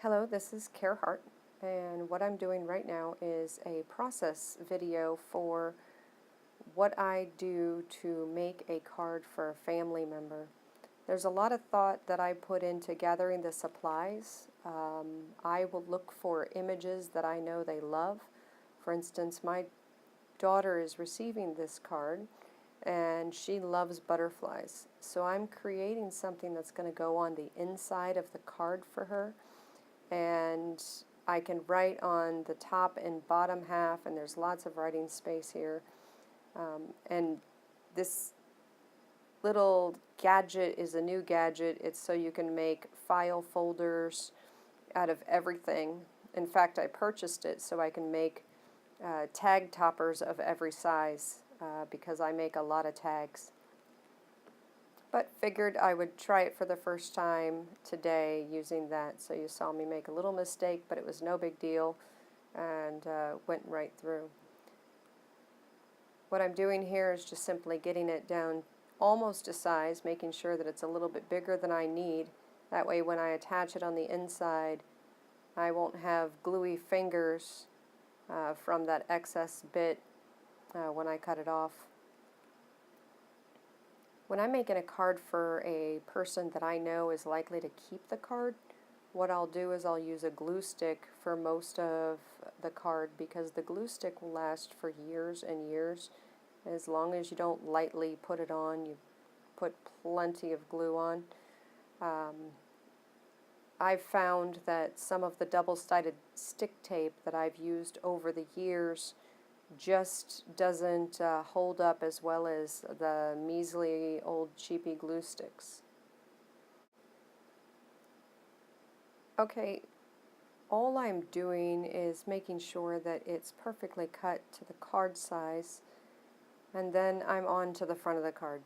Hello, this is Hart, and what I'm doing right now is a process video for what I do to make a card for a family member. There's a lot of thought that I put into gathering the supplies. I will look for images that I know they love. For instance, my daughter is receiving this card and she loves butterflies. So I'm creating something that's going to go on the inside of the card for her, and I can write on the top and bottom half, and there's lots of writing space here. And this little gadget is a new gadget. It's so you can make file folders out of everything. In fact, I purchased it so I can make tag toppers of every size because I make a lot of tags. But figured I would try it for the first time today using that. So you saw me make a little mistake, but it was no big deal, and went right through. What I'm doing here is just simply getting it down almost to size, making sure that it's a little bit bigger than I need. That way when I attach it on the inside, I won't have gluey fingers from that excess bit when I cut it off. When I'm making a card for a person that I know is likely to keep the card, what I'll do is I'll use a glue stick for most of the card, because the glue stick will last for years and years. As long as you don't lightly put it on, you put plenty of glue on. I've found that some of the double-sided stick tape that I've used over the years just doesn't hold up as well as the measly old cheapy glue sticks. Okay, all I'm doing is making sure that it's perfectly cut to the card size, and then I'm on to the front of the card.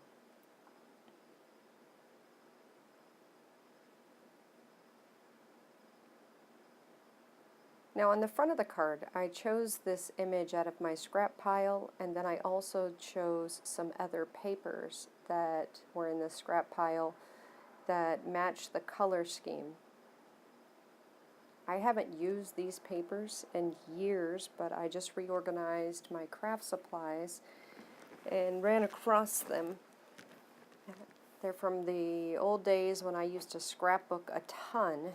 Now on the front of the card, I chose this image out of my scrap pile, and then I also chose some other papers that were in the scrap pile that match the color scheme. I haven't used these papers in years, but I just reorganized my craft supplies and ran across them. They're from the old days when I used to scrapbook a ton,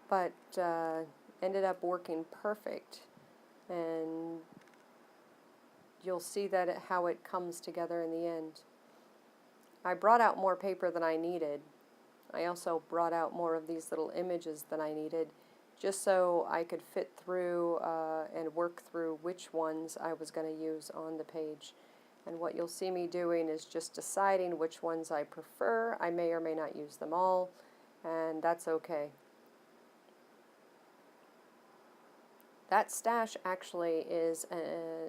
but ended up working perfect, and you'll see that how it comes together in the end. I brought out more paper than I needed. I also brought out more of these little images than I needed, just so I could fit through and work through which ones I was going to use on the page. And what you'll see me doing is just deciding which ones I prefer. I may or may not use them all, and that's okay. That stash actually is a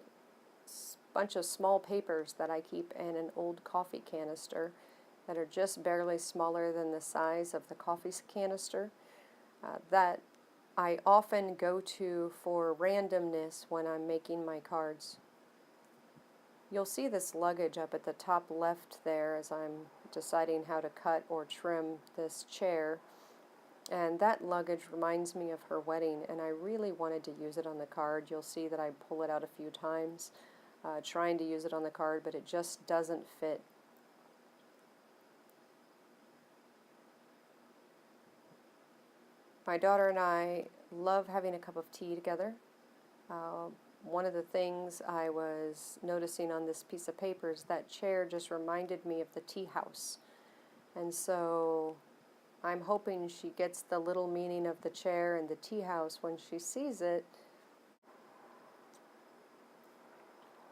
bunch of small papers that I keep in an old coffee canister that are just barely smaller than the size of the coffee canister that I often go to for randomness when I'm making my cards. You'll see this luggage up at the top left there as I'm deciding how to cut or trim this chair. And that luggage reminds me of her wedding, and I really wanted to use it on the card. You'll see that I pull it out a few times, trying to use it on the card, but it just doesn't fit. My daughter and I love having a cup of tea together. One of the things I was noticing on this piece of paper is that chair just reminded me of the tea house. And so I'm hoping she gets the little meaning of the chair and the tea house when she sees it,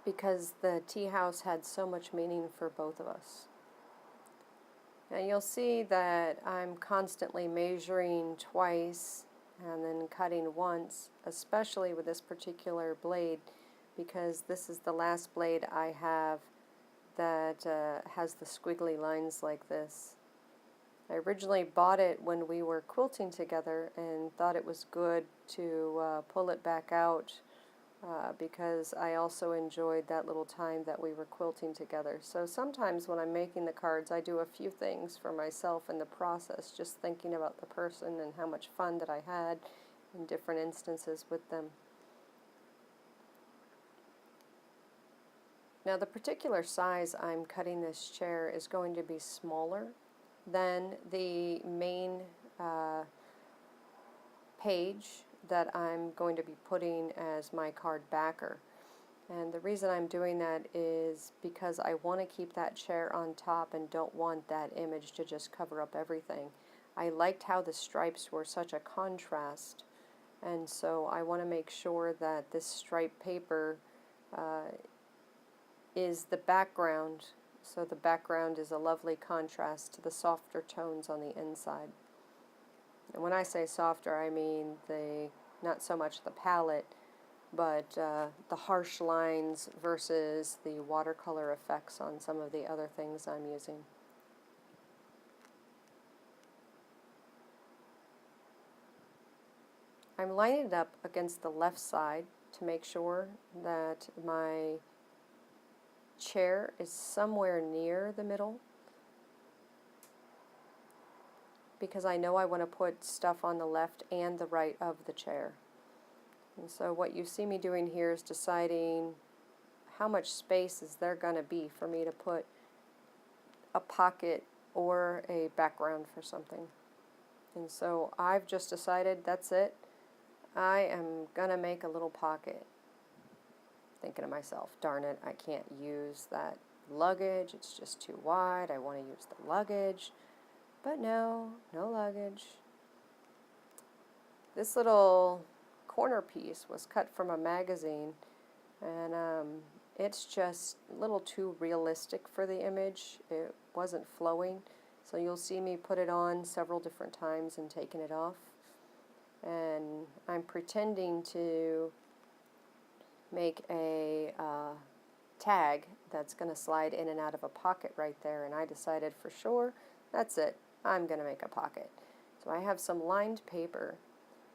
because the tea house had so much meaning for both of us. Now you'll see that I'm constantly measuring twice and then cutting once, especially with this particular blade, because this is the last blade I have that has the squiggly lines like this. I originally bought it when we were quilting together and thought it was good to pull it back out because I also enjoyed that little time that we were quilting together. So sometimes when I'm making the cards, I do a few things for myself in the process, just thinking about the person and how much fun that I had in different instances with them. Now the particular size I'm cutting this chair is going to be smaller than the main page that I'm going to be putting as my card backer. And the reason I'm doing that is because I want to keep that chair on top and don't want that image to just cover up everything. I liked how the stripes were such a contrast, and so I want to make sure that this striped paper is the background, so the background is a lovely contrast to the softer tones on the inside. And when I say softer, I mean not so much the palette, but the harsh lines versus the watercolor effects on some of the other things I'm using. I'm lining it up against the left side to make sure that my chair is somewhere near the middle, because I know I want to put stuff on the left and the right of the chair. And so what you see me doing here is deciding how much space is there going to be for me to put a pocket or a background for something. And so I've just decided that's it. I am going to make a little pocket. Thinking to myself, darn it, I can't use that luggage. It's just too wide. I want to use the luggage. But no luggage. This little corner piece was cut from a magazine, and it's just a little too realistic for the image. It wasn't flowing, so you'll see me put it on several different times and taking it off. And I'm pretending to make a tag that's going to slide in and out of a pocket right there, and I decided for sure, that's it, I'm going to make a pocket. So I have some lined paper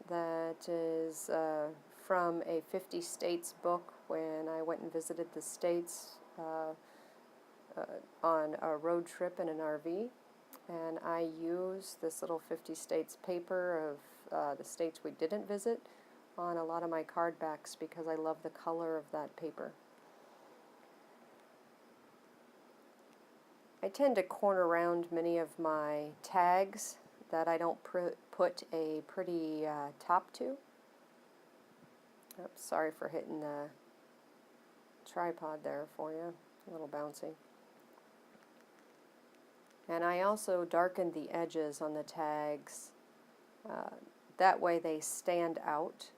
that is from a 50 States book when I went and visited the States on a road trip in an RV, and I use this little 50 States paper of the states we didn't visit on a lot of my card backs because I love the color of that paper. I tend to corner around many of my tags that I don't put a pretty top to. Oops, sorry for hitting the tripod there for you, a little bouncy. And I also darkened the edges on the tags. That way they stand out.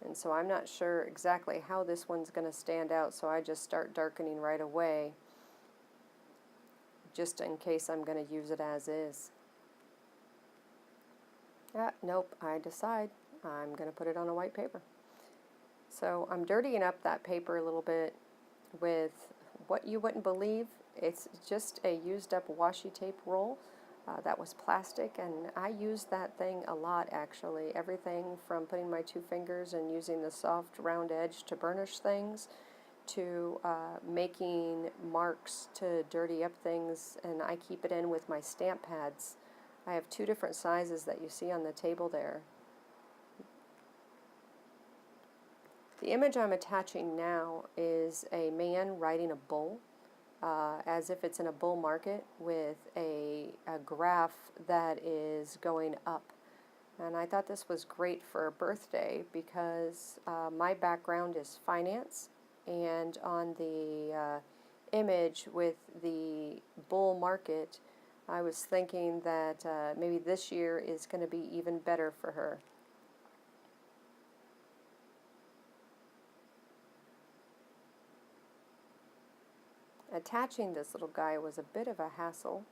And so I'm not sure exactly how this one's going to stand out, so I just start darkening right away, just in case I'm going to use it as is. Nope, I decide I'm going to put it on a white paper. So I'm dirtying up that paper a little bit with what you wouldn't believe. It's just a used up washi tape roll that was plastic, and I used that thing a lot actually. Everything from putting my 2 fingers and using the soft round edge to burnish things, to making marks to dirty up things, and I keep it in with my stamp pads. I have 2 different sizes that you see on the table there. The image I'm attaching now is a man riding a bull, as if it's in a bull market with a graph that is going up. And I thought this was great for a birthday because my background is finance, and on the image with the bull market, I was thinking that maybe this year is going to be even better for her. Attaching this little guy was a bit of a hassle,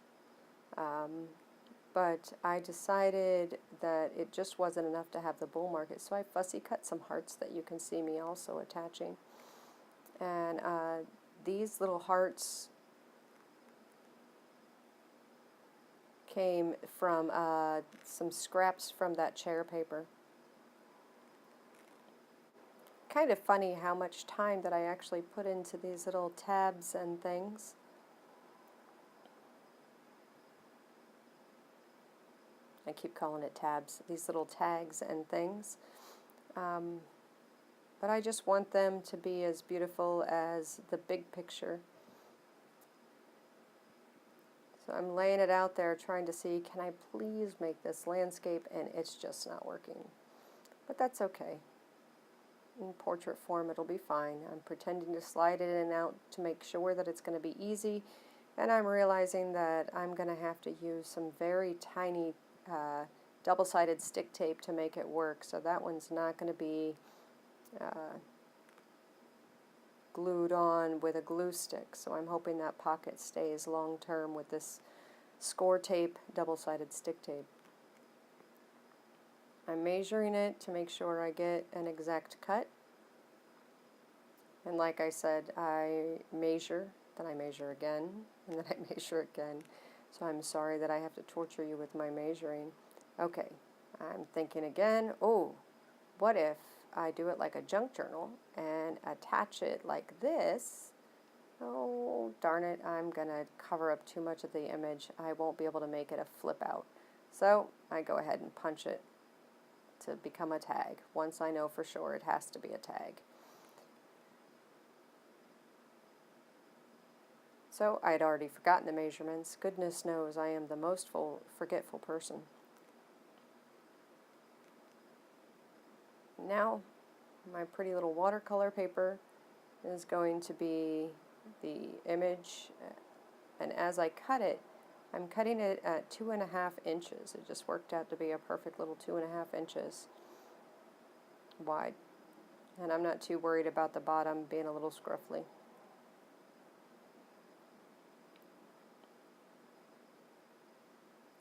but I decided that it just wasn't enough to have the bull market, so I fussy cut some hearts that you can see me also attaching. And these little hearts came from some scraps from that chair paper. kind of funny how much time that I actually put into these little tabs and things. I keep calling it tabs, these little tags and things. But I just want them to be as beautiful as the big picture. So I'm laying it out there trying to see, can I please make this landscape, and it's just not working. But that's okay. In portrait form it'll be fine. I'm pretending to slide it in and out to make sure that it's going to be easy, and I'm realizing that I'm going to have to use some very tiny double-sided stick tape to make it work, so that one's not going to be glued on with a glue stick, so I'm hoping that pocket stays long term with this score tape, double-sided stick tape. I'm measuring it to make sure I get an exact cut, and like I said, I measure, then I measure again, and then I measure again, so I'm sorry that I have to torture you with my measuring. Okay, I'm thinking again, oh, what if I do it like a junk journal and attach it like this? Oh, darn it, I'm going to cover up too much of the image. I won't be able to make it a flip out. So I go ahead and punch it to become a tag. Once I know for sure it has to be a tag. So I'd already forgotten the measurements. Goodness knows I am the most forgetful person. Now my pretty little watercolor paper is going to be the image, and as I cut it, I'm cutting it at 2.5 inches. It just worked out to be a perfect little 2.5 inches wide, and I'm not too worried about the bottom being a little scruffly.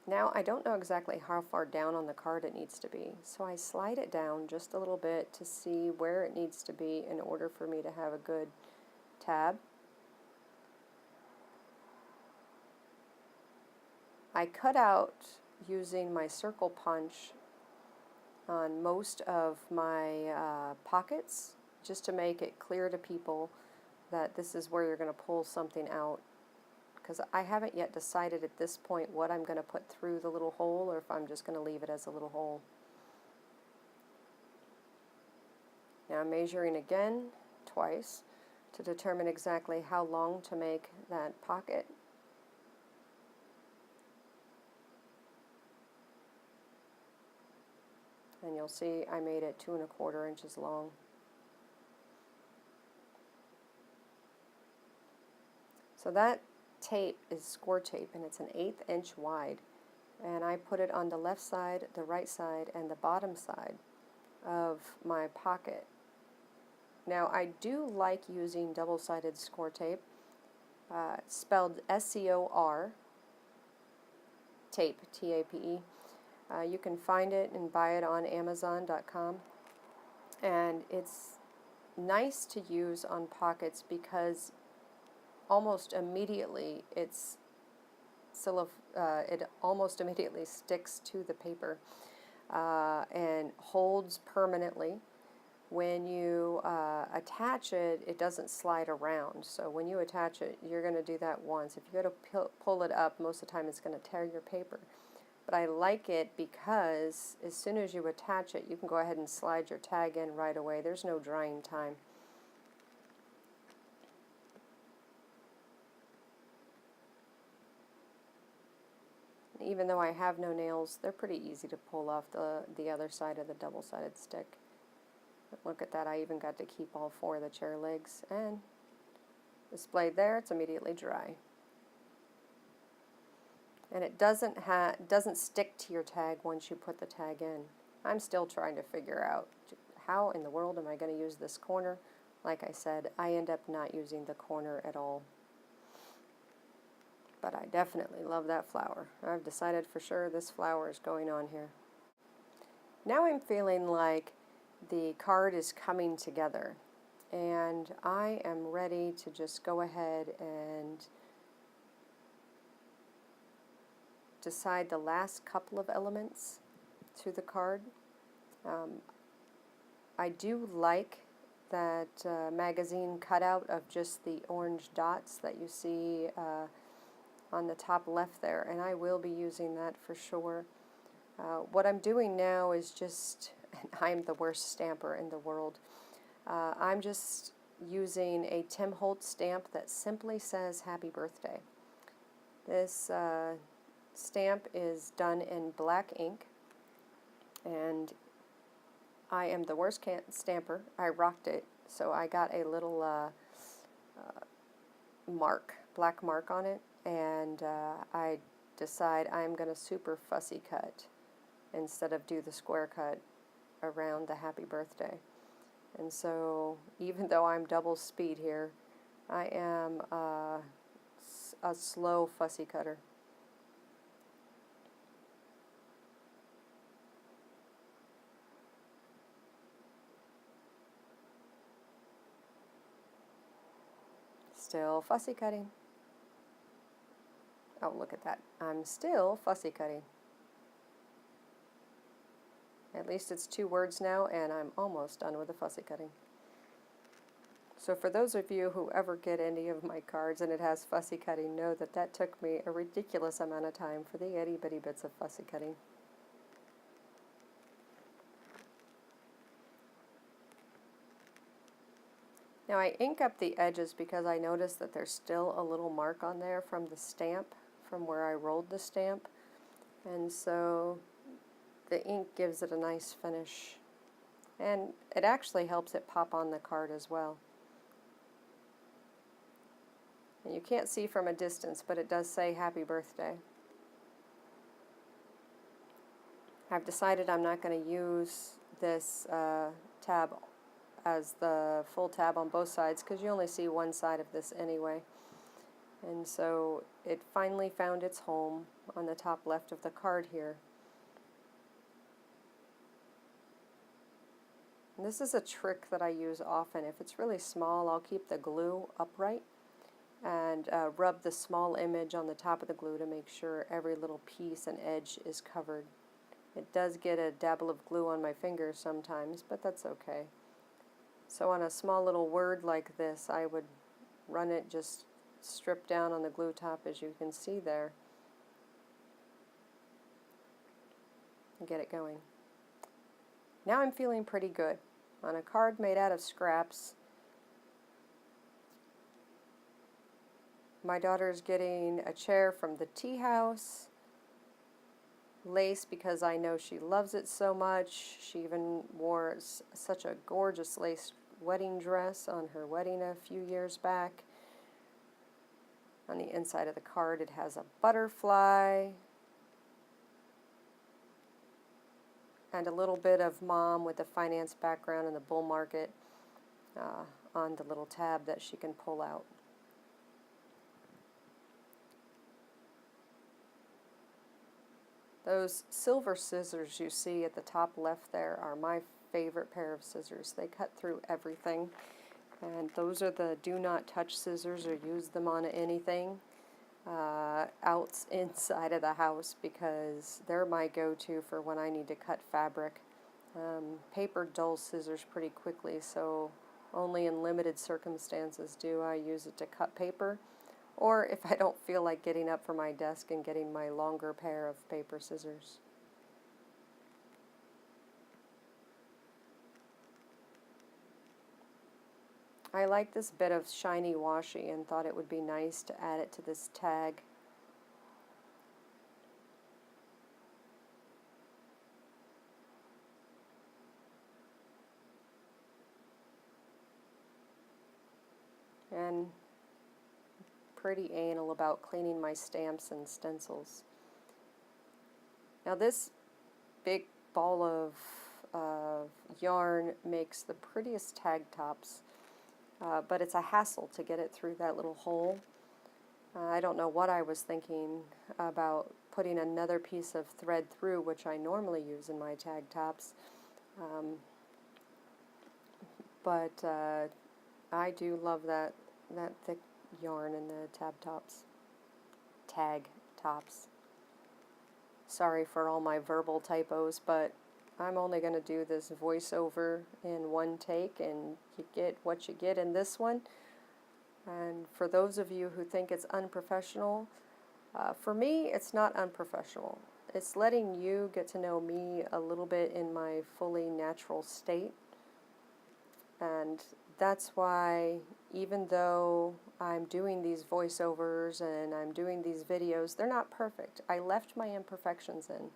Now I don't know exactly how far down on the card it needs to be, so I slide it down just a little bit to see where it needs to be in order for me to have a good tab. I cut out using my circle punch on most of my pockets just to make it clear to people that this is where you're going to pull something out, because I haven't yet decided at this point what I'm going to put through the little hole or if I'm just going to leave it as a little hole. Now I'm measuring again twice to determine exactly how long to make that pocket. And you'll see I made it 2.25 inches long. So that tape is score tape, and it's an 1/8 inch wide, and I put it on the left side, the right side, and the bottom side of my pocket. Now I do like using double-sided score tape, spelled SCOR tape, T-A-P-E. You can find it and buy it on Amazon.com, and it's nice to use on pockets because almost immediately it almost immediately sticks to the paper and holds permanently. When you attach it, it doesn't slide around. So when you attach it, you're going to do that once. If you go to pull it up, most of the time it's going to tear your paper. But I like it because as soon as you attach it, you can go ahead and slide your tag in right away. There's no drying time. Even though I have no nails, they're pretty easy to pull off the other side of the double-sided stick. But look at that, I even got to keep all 4 of the chair legs, and displayed there, it's immediately dry. And it doesn't stick to your tag once you put the tag in. I'm still trying to figure out how in the world am I going to use this corner. Like I said, I end up not using the corner at all. But I definitely love that flower. I've decided for sure this flower is going on here. Now I'm feeling like the card is coming together, and I am ready to just go ahead and decide the last couple of elements to the card. I do like that magazine cutout of just the orange dots that you see on the top left there, and I will be using that for sure. What I'm doing now is just, and I'm the worst stamper in the world, I'm just using a Tim Holtz stamp that simply says happy birthday. This stamp is done in black ink, and I am the worst stamper. I rocked it, so I got a little black mark on it, and I decide I'm going to super fussy cut instead of do the square cut around the happy birthday. And so even though I'm double speed here, I am a slow fussy cutter. Still fussy cutting. Oh, look at that. I'm still fussy cutting. At least it's 2 words now, and I'm almost done with the fussy cutting. So for those of you who ever get any of my cards and it has fussy cutting, know that that took me a ridiculous amount of time for the itty bitty bits of fussy cutting. Now I ink up the edges because I noticed that there's still a little mark on there from the stamp, from where I rolled the stamp, and so the ink gives it a nice finish, and it actually helps it pop on the card as well. And you can't see from a distance, but it does say happy birthday. I've decided I'm not going to use this tab as the full tab on both sides because you only see one side of this anyway. And so it finally found its home on the top left of the card here. And this is a trick that I use often. If it's really small, I'll keep the glue upright and rub the small image on the top of the glue to make sure every little piece and edge is covered. It does get a dabble of glue on my fingers sometimes, but that's okay. So on a small little word like this, I would run it just stripped down on the glue top, as you can see there, and get it going. Now I'm feeling pretty good. On a card made out of scraps, my daughter's getting a chair from the tea house, lace because I know she loves it so much. She even wore such a gorgeous lace wedding dress on her wedding a few years back. On the inside of the card it has a butterfly and a little bit of mom with the finance background in the bull market on the little tab that she can pull out. Those silver scissors you see at the top left there are my favorite pair of scissors. They cut through everything, and those are the do not touch scissors or use them on anything inside of the house, because they're my go-to for when I need to cut fabric. Paper dulls scissors pretty quickly, so only in limited circumstances do I use it to cut paper, or if I don't feel like getting up from my desk and getting my longer pair of paper scissors. I like this bit of shiny washi and thought it would be nice to add it to this tag. And pretty anal about cleaning my stamps and stencils. Now this big ball of yarn makes the prettiest tag tops, but it's a hassle to get it through that little hole. I don't know what I was thinking about putting another piece of thread through, which I normally use in my tag tops, but I do love that thick yarn in the tag tops. Sorry for all my verbal typos, but I'm only going to do this voiceover in one take, and you get what you get in this one. And for those of you who think it's unprofessional, for me, it's not unprofessional. It's letting you get to know me a little bit in my fully natural state. And that's why, even though I'm doing these voiceovers and I'm doing these videos, they're not perfect. I left my imperfections in.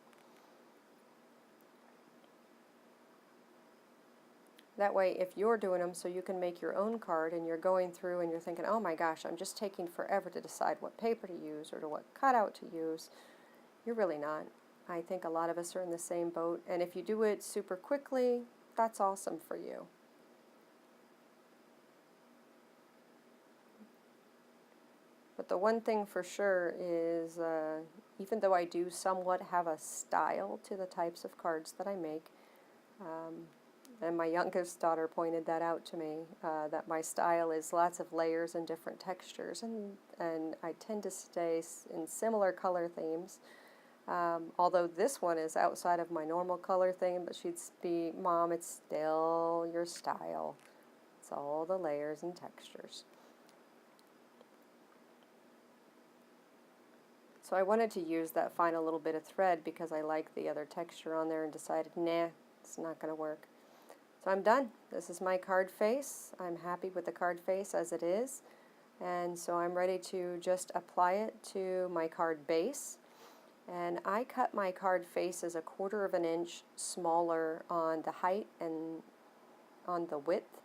That way, if you're doing them so you can make your own card and you're going through and you're thinking, oh my gosh, I'm just taking forever to decide what paper to use or to what cutout to use, you're really not. I think a lot of us are in the same boat, and if you do it super quickly, that's awesome for you. But the one thing for sure is, even though I do somewhat have a style to the types of cards that I make, and my youngest daughter pointed that out to me, that my style is lots of layers and different textures, and I tend to stay in similar color themes. Although this one is outside of my normal color theme, but she'd be, Mom, it's still your style. It's all the layers and textures. So I wanted to use that final little bit of thread because I like the other texture on there and decided, nah, it's not going to work. So I'm done. This is my card face. I'm happy with the card face as it is. And so I'm ready to just apply it to my card base. And I cut my card face as 1/4 of an inch smaller on the height and on the width.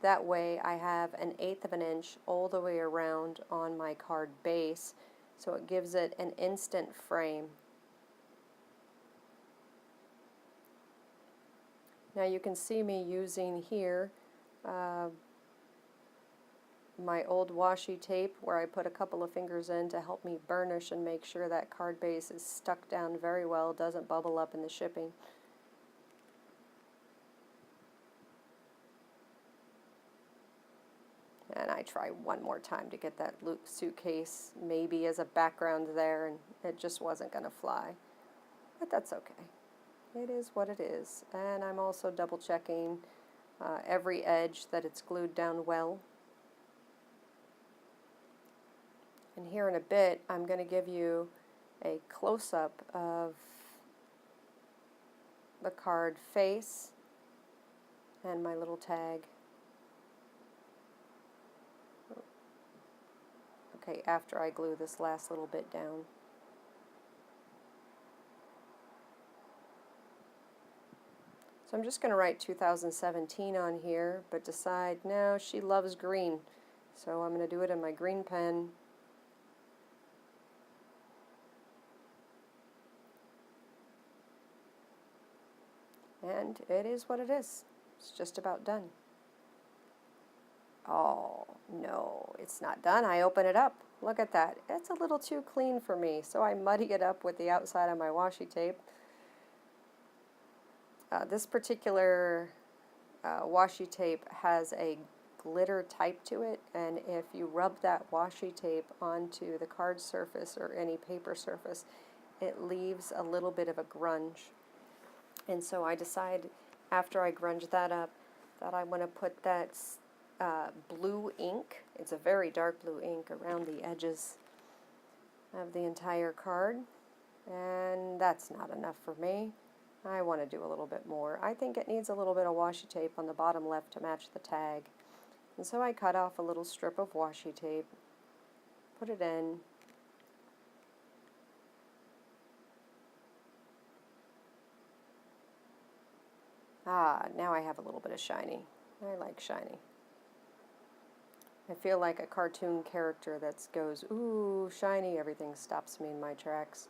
That way I have 1/8 of an inch all the way around on my card base, so it gives it an instant frame. Now you can see me using here my old washi tape where I put a couple of fingers in to help me burnish and make sure that card base is stuck down very well, doesn't bubble up in the shipping. And I try one more time to get that suitcase maybe as a background there, and it just wasn't going to fly. But that's okay. It is what it is. And I'm also double checking every edge that it's glued down well. And here in a bit, I'm going to give you a close-up of the card face and my little tag. Okay, after I glue this last little bit down. So I'm just going to write 2017 on here, but decide, no, she loves green. So I'm going to do it in my green pen. And it is what it is. It's just about done. Oh, no, it's not done. I open it up. Look at that. It's a little too clean for me, so I muddy it up with the outside of my washi tape. This particular washi tape has a glitter type to it, and if you rub that washi tape onto the card surface or any paper surface, it leaves a little bit of a grunge. And so I decide, after I grunge that up, that I want to put that blue ink, it's a very dark blue ink, around the edges of the entire card. And that's not enough for me. I want to do a little bit more. I think it needs a little bit of washi tape on the bottom left to match the tag. And so I cut off a little strip of washi tape, put it in, now I have a little bit of shiny. I like shiny. I feel like a cartoon character that goes, ooh, shiny, everything stops me in my tracks.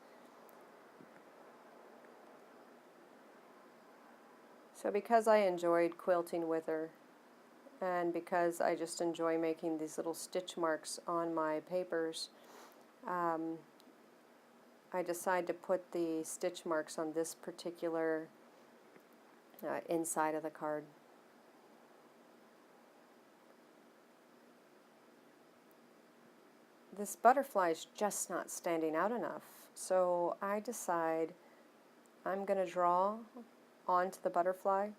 So because I enjoyed quilting with her, and because I just enjoy making these little stitch marks on my papers, I decided to put the stitch marks on this particular inside of the card. This butterfly is just not standing out enough, so I decide I'm going to draw onto the butterfly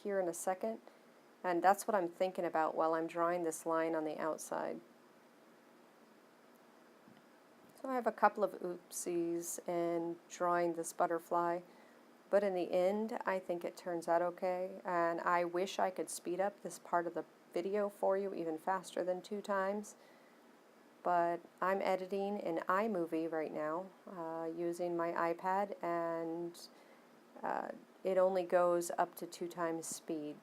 here in a second, and that's what I'm thinking about while I'm drawing this line on the outside. So I have a couple of oopsies in drawing this butterfly, but in the end I think it turns out okay, and I wish I could speed up this part of the video for you even faster than 2 times, but I'm editing in iMovie right now using my iPad, and it only goes up to 2 times speed.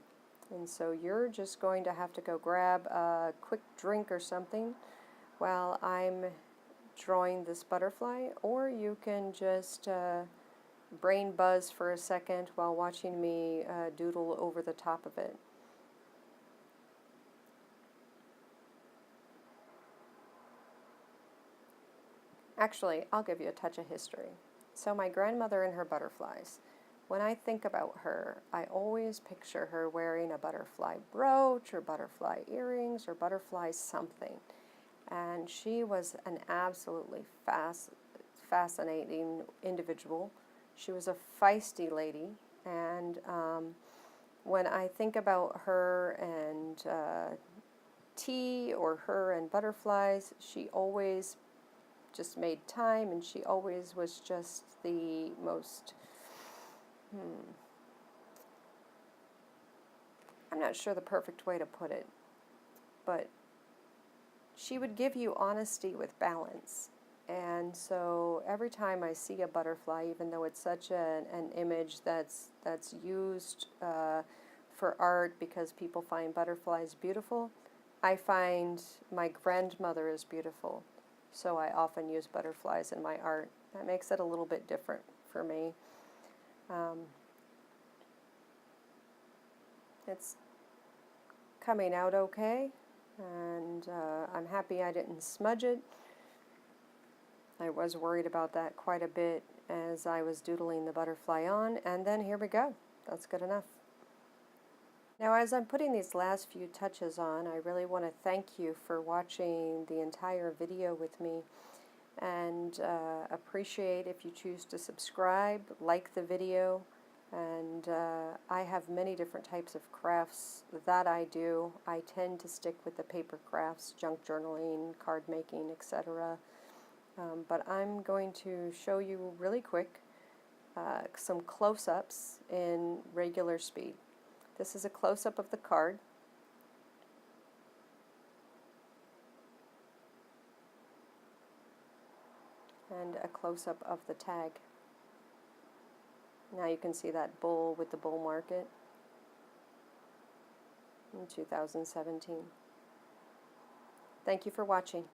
And so you're just going to have to go grab a quick drink or something while I'm drawing this butterfly, or you can just brain buzz for a second while watching me doodle over the top of it. Actually, I'll give you a touch of history. So my grandmother and her butterflies. When I think about her, I always picture her wearing a butterfly brooch or butterfly earrings or butterfly something. And she was an absolutely fascinating individual. She was a feisty lady, and when I think about her and tea or her and butterflies, she always just made time, and she always was just the most, I'm not sure the perfect way to put it, but she would give you honesty with balance. And so every time I see a butterfly, even though it's such an image that's used for art because people find butterflies beautiful, I find my grandmother is beautiful. So I often use butterflies in my art. That makes it a little bit different for me. It's coming out okay, and I'm happy I didn't smudge it. I was worried about that quite a bit as I was doodling the butterfly on, and then here we go. That's good enough. Now, as I'm putting these last few touches on, I really want to thank you for watching the entire video with me, and appreciate if you choose to subscribe, like the video, and I have many different types of crafts that I do. I tend to stick with the paper crafts, junk journaling, card making, etc. But I'm going to show you really quick some close-ups in regular speed. This is a close-up of the card. And a close-up of the tag. Now you can see that bull with the bull market in 2017. Thank you for watching.